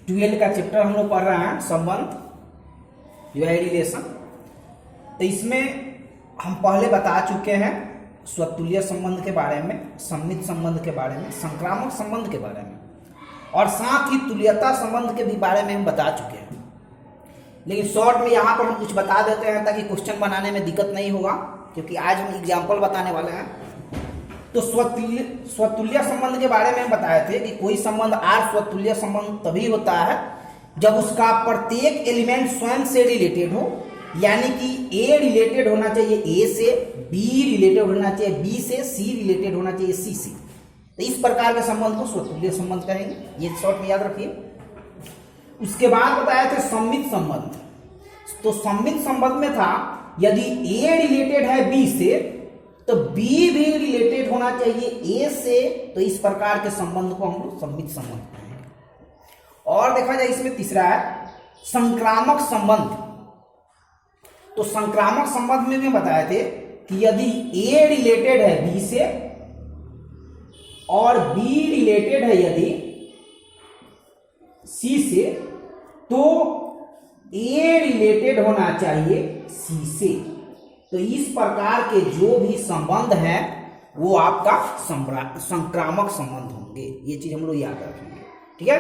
Twelfth का chapter हम लोग पढ़ रहे हैं संबंध या रिलेशन। तो इसमें हम पहले बता चुके हैं स्वतुल्य संबंध के बारे में, सममित संबंध के बारे में, संक्रामक संबंध के बारे में और साथ ही तुल्यता संबंध के भी बारे में हम बता चुके हैं। लेकिन शॉर्ट में यहाँ पर हम कुछ बता देते हैं ताकि क्वेश्चन बनाने में दिक्कत नहीं होगा, क्योंकि आज हम एग्जाम्पल बताने वाले हैं। तो स्वतुल्य संबंध के बारे में हम बताए थे कि कोई संबंध आर स्वतुल्य संबंध तभी होता है जब उसका प्रत्येक एलिमेंट स्वयं से रिलेटेड हो, यानी कि ए रिलेटेड होना चाहिए ए से, बी रिलेटेड होना चाहिए बी से, सी रिलेटेड होना चाहिए सी से। तो इस प्रकार के संबंध को स्वतुल्य संबंध कहेंगे, ये शॉर्ट में याद रखिए। उसके बाद बताया था सम्मित संबंध। तो सम्मित संबंध में था यदि ए रिलेटेड है बी से तो बी भी रिलेटेड होना चाहिए ए से, तो इस प्रकार के संबंध को हम लोग सम्मित संबंध कहेंगे। और देखा जाए इसमें तीसरा है संक्रामक संबंध। तो संक्रामक संबंध में भी बताए थे कि यदि ए रिलेटेड है बी से और बी रिलेटेड है यदि सी से, तो ए रिलेटेड होना चाहिए सी से। तो इस प्रकार के जो भी संबंध है वो आपका संक्रामक संबंध होंगे। ये चीज हम लोग याद रखेंगे, ठीक है।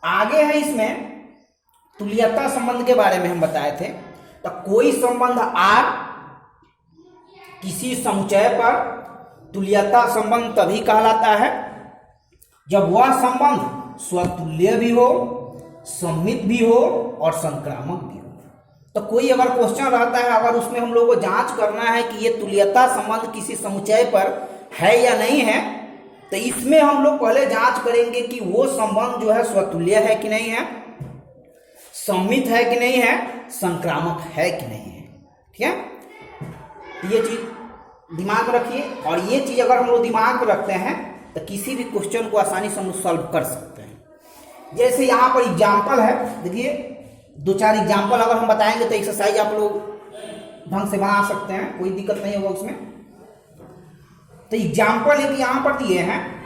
आगे है इसमें तुल्यता संबंध के बारे में हम बताए थे। तो कोई संबंध आर किसी समुच्चय पर तुल्यता संबंध तभी कहलाता है जब वह संबंध स्वतुल्य भी हो, सम्मित भी हो और संक्रामक भी हो। तो कोई अगर क्वेश्चन रहता है, अगर उसमें हम लोग को जांच करना है कि ये तुल्यता संबंध किसी समुच्चय पर है या नहीं है, तो इसमें हम लोग पहले जांच करेंगे कि वो संबंध जो है स्वतुल्य है कि नहीं है, सम्मित है कि नहीं है, संक्रामक है कि नहीं है, ठीक है। ये चीज दिमाग में रखिए। और ये चीज अगर हम लोग दिमाग में रखते हैं तो किसी भी क्वेश्चन को आसानी से हम लोग सॉल्व कर सकते हैं। जैसे यहाँ पर एग्जाम्पल है, देखिए दो चार एग्जाम्पल अगर हम बताएंगे तो एक्सरसाइज आप लोग ढंग से बना सकते हैं, कोई दिक्कत नहीं होगा उसमें। तो एग्जाम्पल एक यहाँ पर दिए हैं,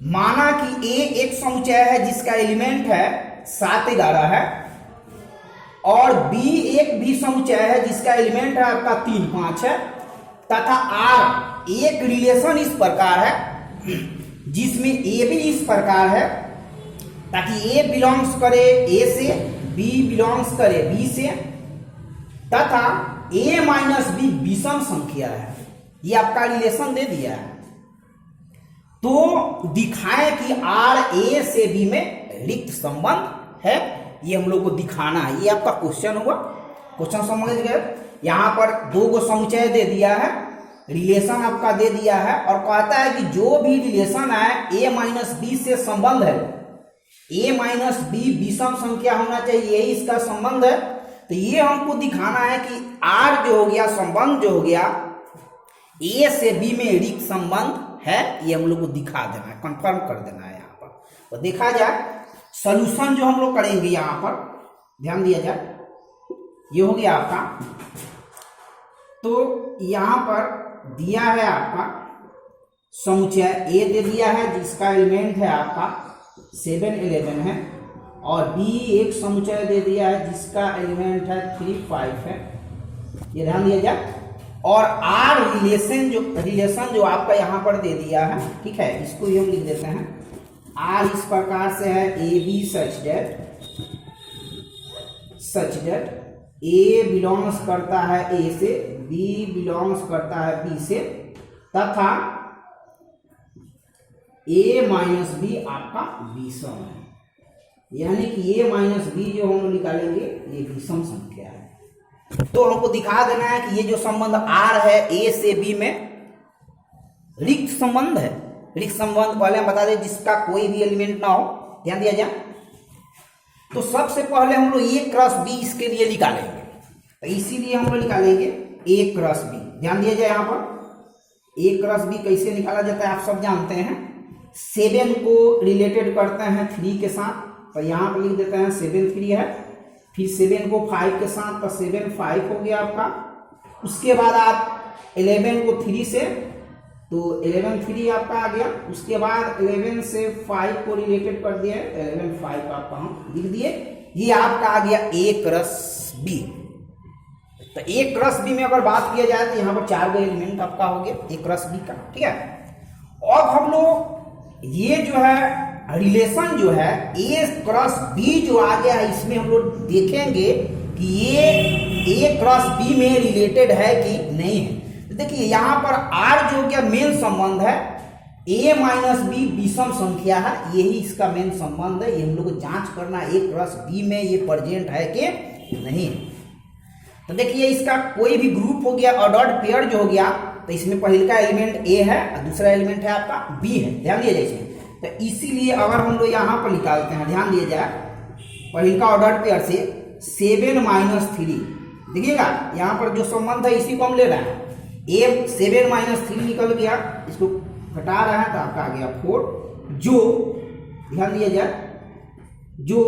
माना कि ए एक समुच्चय है जिसका एलिमेंट है 7, 11 है और बी एक भी समुच्चय है जिसका एलिमेंट है आपका 3, 5 है, तथा आर एक रिलेशन इस प्रकार है जिसमें ए भी इस प्रकार है ताकि ए बिलोंग्स करे ए से, बी बिलोंग्स करे बी से, तथा ए माइनस बी विषम संख्या है। ये आपका रिलेशन दे दिया है। तो दिखाएं कि आर ए से बी में रिक्त संबंध है, ये हम लोग को दिखाना है। ये आपका क्वेश्चन होगा। क्वेश्चन समझ गए। यहां पर 2 को समुच्चय दे दिया है, रिलेशन आपका दे दिया है और कहता है कि जो भी रिलेशन है ए माइनस बी से संबंध है, ए माइनस बी विषम संख्या होना चाहिए, यही इसका संबंध है। तो ये हमको दिखाना है कि आर जो हो गया, संबंध जो हो गया ए से बी में रिक्त संबंध है, ये हम लोग को दिखा देना है, कंफर्म कर देना है यहाँ पर। तो देखा जाए सॉल्यूशन जो हम लोग करेंगे, यहाँ पर ध्यान दिया जाए, ये हो गया आपका। तो यहाँ पर दिया है आपका समुच्चय ए दे दिया है जिसका एलिमेंट है आपका 7, 11 है और बी एक समुच्चय दे दिया है जिसका एलिमेंट है 3, 5 है, ये ध्यान दिया जाए। और आर रिलेशन जो आपका यहाँ पर दे दिया है, ठीक है, इसको हम लिख देते हैं। आर इस प्रकार से है A B such that A belongs करता है ए से, बी बिलोंग्स करता है बी से, तथा ए माइनस बी आपका विषम है, यानी कि ए माइनस बी जो हम निकालेंगे ये विषम संख्या है। तो हमको दिखा देना है कि ये जो संबंध आर है ए से बी में रिक्त संबंध है। रिक्त संबंध पहले हम बता दें जिसका कोई भी एलिमेंट ना हो, ध्यान दिया जाए। तो सबसे पहले हम लोग ए क्रॉस बी इसके लिए निकालेंगे, तो इसीलिए हम लोग निकालेंगे ए क्रॉस बी। ध्यान दिया जाए, यहाँ पर ए क्रॉस बी कैसे निकाला जाता है आप सब जानते हैं। 7 को रिलेटेड करते हैं 3 के साथ, तो यहाँ पर लिख देते हैं 7, 3 है, फिर 7 को 5 के साथ, तो 7, 5 हो गया आपका। उसके बाद आप 11 को 3 से तो 11 3 आपका आ गया। उसके बाद 11 से 5 को रिलेटेड कर दिया, 11 5 आपका हम लिख दिए। ये आपका आ गया A क्रॉस B। तो A क्रॉस B में अगर बात किया जाए तो यहाँ पर 4 गो एलिमेंट आपका हो गया A क्रॉस B का, ठीक है। अब हम लोग ये जो है रिलेशन जो है A क्रॉस B जो आ गया है, इसमें हम लोग देखेंगे कि ये A क्रॉस B में रिलेटेड है कि नहीं है। तो देखिए यहाँ पर R जो क्या मेन संबंध है, A माइनस B विषम संख्या है, यही इसका मेन संबंध है। ये हम लोग को जांच करना A क्रॉस B में ये प्रेजेंट है कि नहीं है। तो देखिए इसका कोई भी ग्रुप हो गया ऑर्डर्ड पेयर जो हो गया, तो इसमें पहले का एलिमेंट A है और दूसरा एलिमेंट है आपका B है, ध्यान दिया जाए इसमें। तो इसीलिए अगर हम लोग यहाँ पर निकालते हैं, ध्यान दिया जाए, पहले का ऑर्डर्ड पेयर से 7 माइनस 3, देखिएगा यहाँ पर जो संबंध है इसी को हम ले रहे हैं। A 7 माइनस 3 निकल गया, इसको घटा रहा है तो आपका आ गया 4, जो ध्यान दिया जाए जो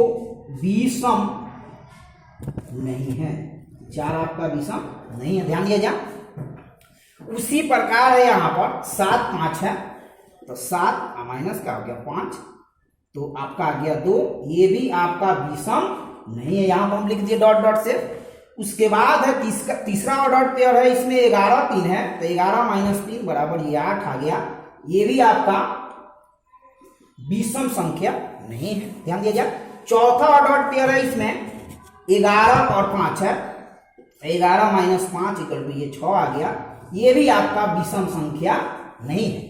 विषम नहीं है, 4 आपका विषम नहीं है, ध्यान दिया जाए। उसी प्रकार है यहाँ पर 7 5 है, तो 7 माइनस का हो गया 5, तो आपका आ गया 2, ये भी आपका विषम नहीं है, यहाँ पर हम लिख दिए डॉट डॉट से। उसके बाद है तीसरा ऑर्डर पेयर है, इसमें 11 3 है, तो 11 माइनस 3 बराबर ये 8 आ गया, ये भी आपका विषम संख्या नहीं है, ध्यान दिया जाए। चौथा ऑर्डर पेयर है, इसमें 11 और 5 है, 11 माइनस 5 इक्वल टू ये 6 आ गया, ये भी आपका विषम संख्या नहीं है।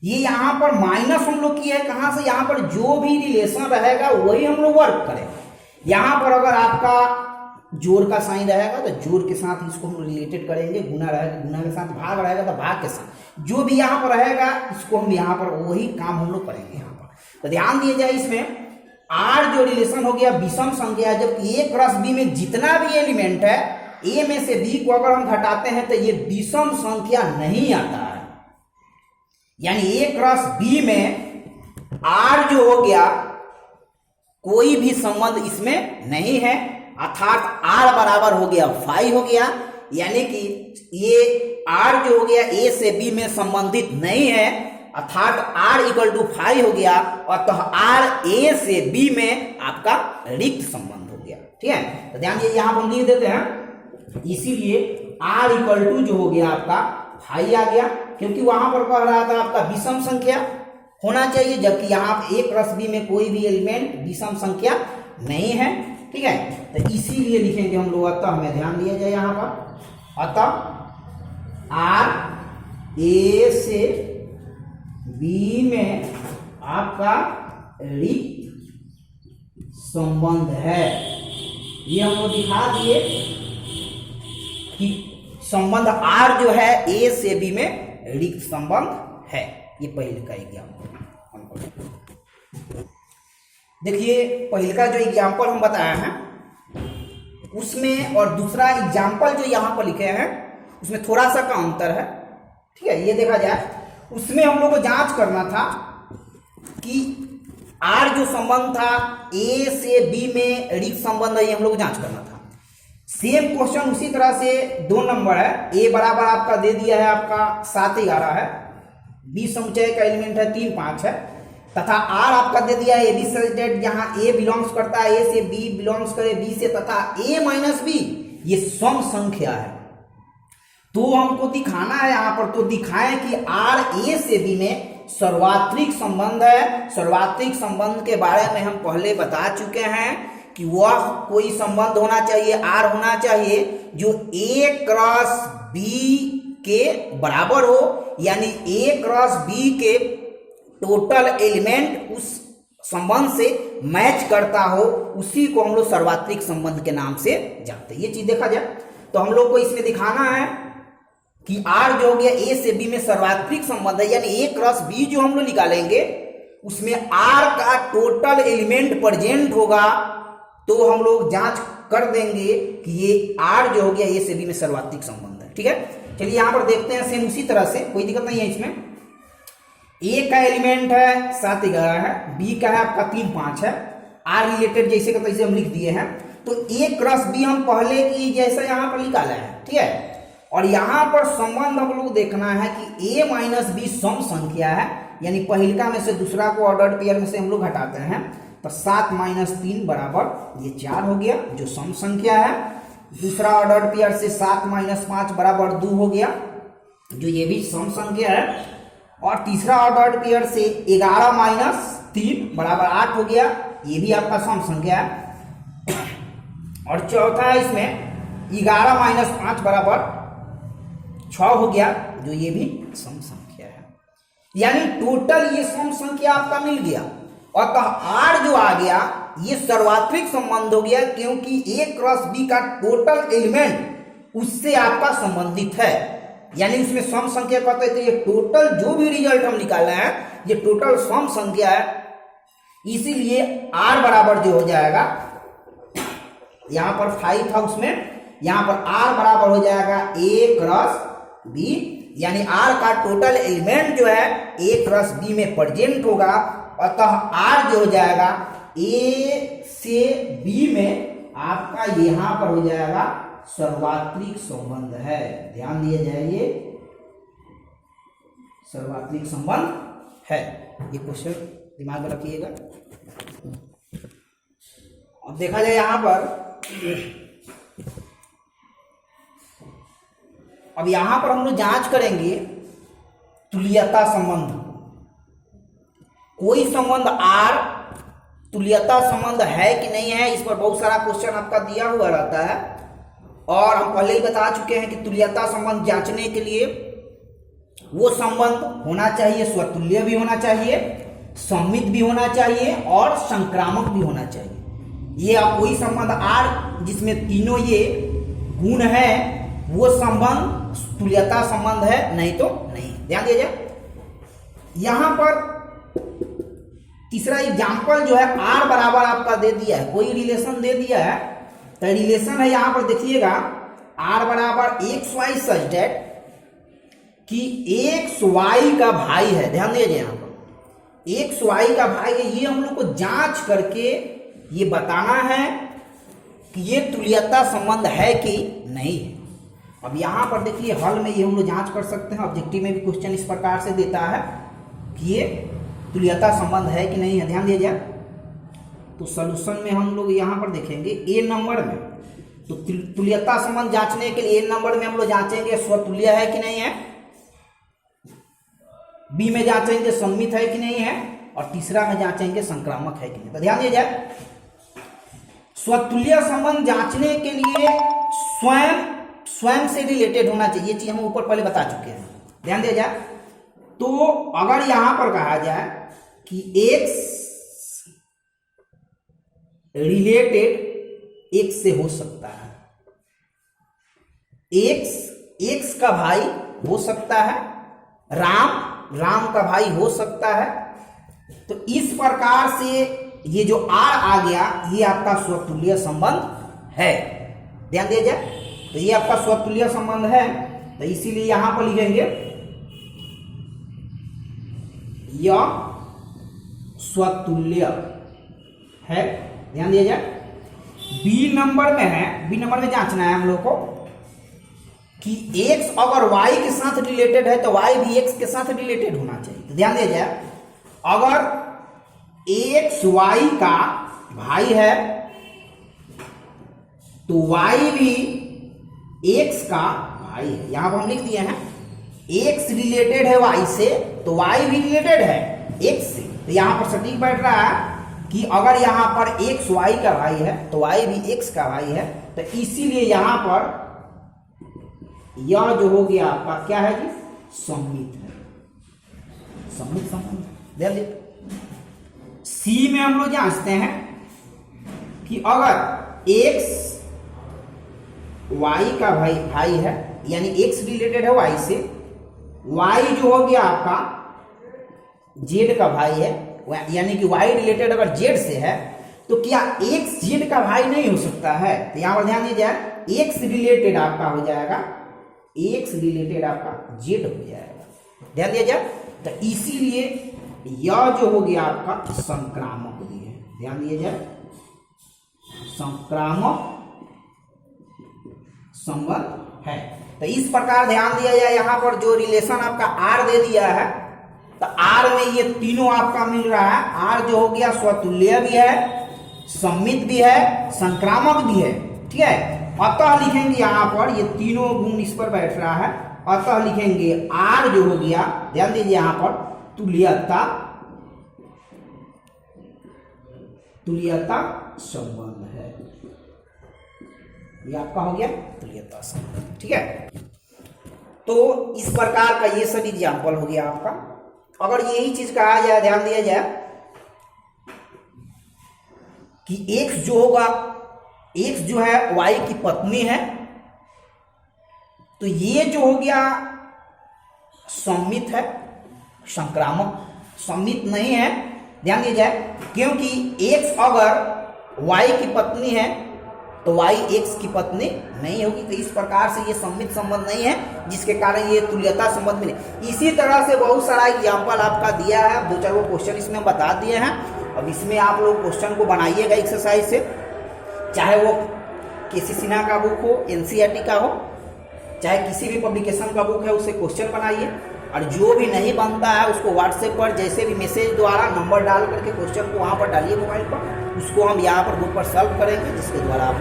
ये यहाँ पर माइनस हम लोग किया है कहाँ से, यहाँ पर जो भी रिलेशन रहेगा वही हम लोग वर्क करें। यहाँ पर अगर आपका जोड़ का साइन रहेगा तो जोड़ के साथ इसको हम रिलेटेड करेंगे, गुना रहेगा गुना के साथ, भाग रहेगा तो भाग के साथ, जो भी यहाँ पर रहेगा इसको हम यहाँ पर वही काम हम लोग करेंगे यहाँ पर। तो ध्यान दिया जाए, इसमें R जो रिलेशन हो गया विषम संख्या, जबकि A क्रॉस B में जितना भी एलिमेंट है A में से B को अगर हम घटाते हैं तो ये विषम संख्या नहीं आता है। यानी A क्रॉस B में R जो हो गया कोई भी संबंध इसमें नहीं है, अर्थात R बराबर हो गया 5 हो गया, यानी कि ये R जो हो गया A से B में संबंधित नहीं है, अर्थात R इक्वल टू 5 हो गया, और तो R A से B में आपका रिक्त संबंध हो गया, ठीक है। तो ध्यान दीजिए यहाँ पर लिख देते हैं, इसीलिए R इक्वल टू जो हो गया आपका 5 आ गया, क्योंकि वहां पर कह रहा था आपका विषम संख्या होना चाहिए, जबकि यहाँ A क्रॉस B में कोई भी एलिमेंट विषम संख्या नहीं है, ठीक है। तो इसीलिए लिखेंगे हम लोग अतः, हमें ध्यान दिया जाए यहाँ पर, अतः R A से B में आपका रिक्त संबंध है। ये हम लोग दिखा दिए कि संबंध R जो है A से B में रिक्त संबंध है। ये पहले का एग्जाम्पल। देखिए पहले का जो एग्जाम्पल हम बताया है उसमें और दूसरा एग्जाम्पल जो यहाँ पर लिखे हैं उसमें थोड़ा सा का अंतर है, ठीक है। ये देखा जाए, उसमें हम लोग को जांच करना था कि R जो संबंध था A से B में रिक्त संबंध है, ये हम लोग को जांच करना था। सेम क्वेश्चन उसी तरह से 2 नंबर है, A बराबर आपका दे दिया है आपका 7 11 है, B समुच्चय का एलिमेंट है 3 5 है, तथा R आपका दे दिया है AB सेट, जहां A बिलोंग्स करता है A से, B बिलोंग्स करे B से, तथा A माइनस B ये सम संख्या है। तो हमको दिखाना है यहाँ पर, तो दिखाएं कि R A से B में सर्वात्रिक संबंध है। सर्वात्रिक संबंध के बारे में हम पहले बता चुके हैं कि वह कोई संबंध होना चाहिए, R होना चाहिए जो A क्रॉस B के बराबर हो, यानी A क्रॉस B के टोटल एलिमेंट उस संबंध से मैच करता हो, उसी को हम लोग सर्वात्रिक संबंध के नाम से जानते हैं। ये चीज देखा जाए तो हम लोग को इसमें दिखाना है कि R जो हो गया A से B में सर्वात्रिक संबंध है, यानी A क्रॉस B जो हम लोग निकालेंगे उसमें R का टोटल एलिमेंट प्रेजेंट होगा, तो हम लोग जांच कर देंगे कि ये R जो हो गया A से B में सर्वात्रिक संबंध है, ठीक है। चलिए यहाँ पर देखते हैं, सेम उसी तरह से, कोई दिक्कत नहीं है इसमें। A का एलिमेंट है 7 11 है, B का है आपका 3 5 है, R रिलेटेड जैसे का तैसे हम लिख दिए हैं। तो A क्रॉस B हम पहले की जैसा यहाँ पर निकाला है, ठीक है। और यहां पर संबंध हम लोग देखना है कि a माइनस बी सम संख्या है, यानी पहिलका में से दूसरा को ऑर्डर्ड पेयर में से हम लोग घटाते हैं तो 7 माइनस 3 बराबर ये 4 हो गया जो सम संख्या है। दूसरा ऑर्डर्ड पेयर से 7 माइनस 5 बराबर 2 हो गया जो ये भी सम संख्या है। और तीसरा ऑर्डर्ड पेयर से 11 माइनस 3 बराबर 8 हो गया, ये भी आपका सम संख्या है। और चौथा है इसमें 11 माइनस 5 बराबर 6 हो गया जो ये भी सम संख्या है। यानी टोटल ये सम संख्या आपका मिल गया। अतः R जो आ गया ये सर्वात्रिक संबंध हो गया, क्योंकि A क्रॉस B का टोटल एलिमेंट उससे आपका संबंधित है। यानी उसमें सम संख्या कहते हैं, तो ये टोटल जो भी रिजल्ट हम निकाले हैं ये टोटल सम संख्या है। इसीलिए R बराबर जो हो जाएगा, यहां पर 5 था उसमें, यहां पर R बराबर हो जाएगा A क्रॉस B, यानी R का टोटल एलिमेंट जो है A क्रॉस B में प्रेजेंट होगा। अतः R जो हो जाएगा A से B में आपका यहां पर हो जाएगा सर्वात्रिक संबंध है। ध्यान दिया जाए ये सर्वात्रिक संबंध है। ये क्वेश्चन दिमाग में रखिएगा। अब देखा जाए यहां पर, अब यहां पर हम लोग जांच करेंगे तुल्यता संबंध। कोई संबंध R तुल्यता संबंध है कि नहीं है, इस पर बहुत सारा क्वेश्चन आपका दिया हुआ रहता है। और हम पहले ही बता चुके हैं कि तुल्यता संबंध जांचने के लिए वो संबंध होना चाहिए, स्वतुल्य भी होना चाहिए, सममित भी होना चाहिए और संक्रामक भी होना चाहिए। ये आप वही संबंध R जिसमें तीनों ये गुण है वो संबंध तुल्यता संबंध है, नहीं तो नहीं। ध्यान दिया जाए। यहां पर तीसरा एग्जाम्पल जो है R बराबर आपका दे दिया है, कोई रिलेशन दे दिया है, तो रिलेशन है यहां पर देखिएगा R बराबर XY सच दैट कि XY का भाई है। ध्यान दिया जाए, यहां पर XY का भाई है, ये हम लोग को जांच करके ये बताना है कि ये तुल्यता संबंध है कि नहीं है। अब यहां पर देखिए हल में ये हम लोग जांच कर सकते हैं। ऑब्जेक्टिव में भी क्वेश्चन इस प्रकार से देता है कि ये तुल्यता संबंध है कि नहीं है। ध्यान दिया जाए तो सॉल्यूशन में हम लोग यहां पर देखेंगे A नंबर में, तो तुल्यता संबंध जांचने के लिए A नंबर में हम लोग जांचेंगे स्वतुल्य है कि नहीं है, B में जांचेंगे सममित है कि नहीं है, और तीसरा में जांचेंगे संक्रामक है कि नहीं। तो ध्यान दिया जाए स्वतुल्य संबंध जांचने के लिए स्वयं से रिलेटेड होना चाहिए। ये चीज हम ऊपर पहले बता चुके हैं। ध्यान दिया जाए तो अगर यहां पर कहा जाए कि X रिलेटेड X से हो सकता है, X का भाई हो सकता है, राम का भाई हो सकता है, तो इस प्रकार से ये जो R आ गया ये आपका स्वतुल्य संबंध है। ध्यान दिया जाए तो ये आपका स्वतुल्य संबंध है। तो इसीलिए यहां पर लिखेंगे यह स्वतुल्य है। ध्यान दिया जाए। B नंबर में है, B नंबर में जांचना है हम लोग को कि X अगर Y के साथ रिलेटेड है तो Y भी X के साथ रिलेटेड होना चाहिए। तो ध्यान दिया जाए अगर X Y का भाई है तो Y भी X का भाई है। यहां पर हम लिख दिए हैं X रिलेटेड है Y से तो Y भी रिलेटेड है X से। तो यहां पर सटीक बैठ रहा है कि अगर यहां पर X Y का भाई है तो Y भी X का भाई है। तो इसीलिए यहां पर यह जो हो गया आपका क्या है जी, सममित है, सममित संबंध। ध्यान दीजिए C में हम लोग जांचते हैं कि अगर X Y का भाई है, यानी X रिलेटेड है Y से, Y जो हो गया आपका Z का भाई है, यानी कि Y रिलेटेड अगर Z से है तो क्या X Z का भाई नहीं हो सकता है। तो यहां पर ध्यान दीजिए X रिलेटेड आपका हो जाएगा, X रिलेटेड आपका Z हो जाएगा। ध्यान दिया जाए तो इसीलिए यह जो हो गया आपका संक्रामक भी है। ध्यान दिया जाए संक्रामक संबंध है। तो इस प्रकार ध्यान दिया जाए, यहाँ पर जो रिलेशन आपका आर दे दिया है, तो आर में ये तीनों आपका मिल रहा है। आर जो हो गया स्वतुल्य भी है, सम्मित भी है, संक्रामक भी है, ठीक है। अतः लिखेंगे यहाँ पर ये तीनों गुण इस पर बैठ रहा है, अतः लिखेंगे आर जो हो गया, ध्यान दीजिए यहाँ पर तुल्यता, तुल्यता संबंध है, ये आपका हो गया तुल्यता संबंध, ठीक है। तो इस प्रकार का ये सब एग्जाम्पल हो गया आपका। अगर यही चीज कहा जाए, ध्यान दिया जाए कि x जो होगा, x जो है y की पत्नी है, तो ये जो हो गया सम्मित है, संक्रामक सम्मित नहीं है, ध्यान दिया जाए, क्योंकि x अगर y की पत्नी है तो y x की पत्नी नहीं होगी। तो इस प्रकार से ये सम्मित संबंध नहीं है, जिसके कारण ये तुल्यता संबंध में नहीं। इसी तरह से बहुत सारा एग्जाम्पल आपका दिया है, 2-4 वो क्वेश्चन इसमें बता दिए हैं। अब इसमें आप लोग क्वेश्चन को बनाइएगा एक्सरसाइज से, चाहे वो केसी सिन्हा का बुक हो, एनसीईआरटी का हो, चाहे किसी भी पब्लिकेशन का बुक है, उससे क्वेश्चन बनाइए। और जो भी नहीं बनता है उसको व्हाट्सएप पर जैसे भी मैसेज द्वारा नंबर डाल करके क्वेश्चन को वहाँ पर डालिए मोबाइल पर, उसको हम यहाँ पर ग्रुप पर सॉल्व करेंगे, जिसके द्वारा आप